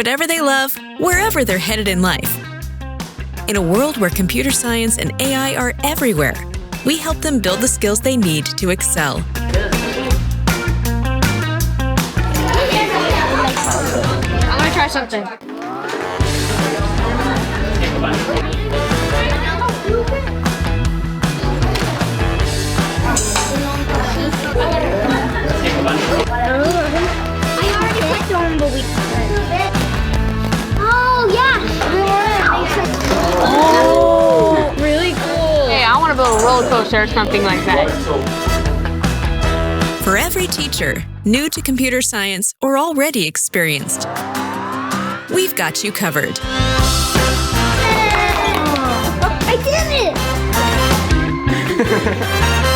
whatever they love, wherever they're headed in life. In a world where computer science and AI are everywhere, we help them build the skills they need to excel. I'm gonna try something. I already picked one, but we Oh, yeah! Oh, really cool. Hey, I want to build a roller coaster or something like that. For every teacher, new to computer science or already experienced, we've got you covered. I did it!